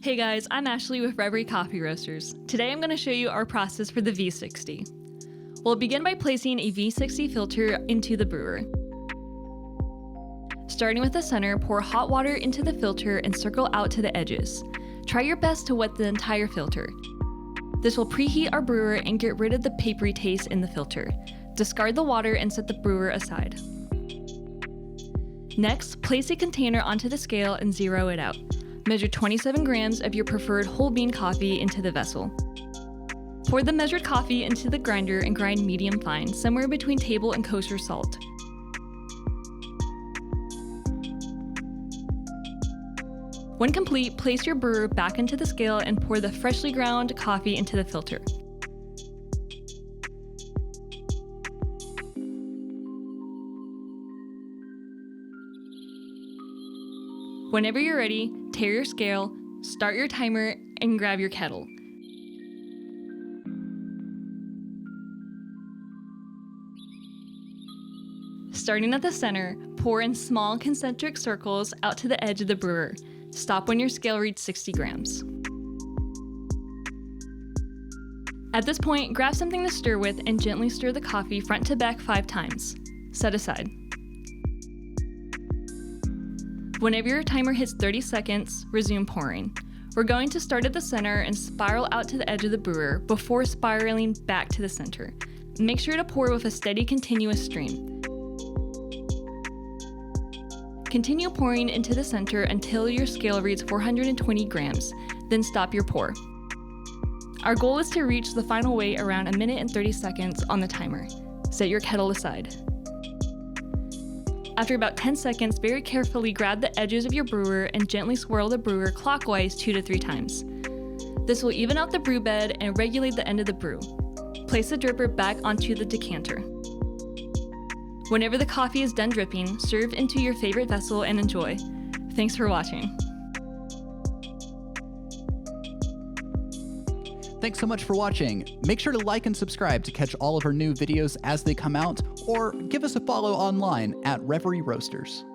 Hey guys, I'm Ashley with Reverie Coffee Roasters. Today I'm going to show you our process for the V60. We'll begin by placing a V60 filter into the brewer. Starting with the center, pour hot water into the filter and circle out to the edges. Try your best to wet the entire filter. This will preheat our brewer and get rid of the papery taste in the filter. Discard the water and set the brewer aside. Next, place a container onto the scale and zero it out. Measure 27 grams of your preferred whole bean coffee into the vessel. Pour the measured coffee into the grinder and grind medium fine, somewhere between table and kosher salt. When complete, place your brewer back into the scale and pour the freshly ground coffee into the filter. Whenever you're ready, tear your scale, start your timer, and grab your kettle. Starting at the center, pour in small concentric circles out to the edge of the brewer. Stop when your scale reaches 60 grams. At this point, grab something to stir with and gently stir the coffee front to back 5 times. Set aside. Whenever your timer hits 30 seconds, resume pouring. We're going to start at the center and spiral out to the edge of the brewer before spiraling back to the center. Make sure to pour with a steady, continuous stream. Continue pouring into the center until your scale reads 420 grams, then stop your pour. Our goal is to reach the final weight around 1 minute and 30 seconds on the timer. Set your kettle aside. After about 10 seconds, very carefully grab the edges of your brewer and gently swirl the brewer clockwise 2 to 3 times. This will even out the brew bed and regulate the end of the brew. Place the dripper back onto the decanter. Whenever the coffee is done dripping, serve into your favorite vessel and enjoy. Thanks for watching. Thanks so much for watching. Make sure to like and subscribe to catch all of our new videos as they come out, or give us a follow online at Reverie Roasters.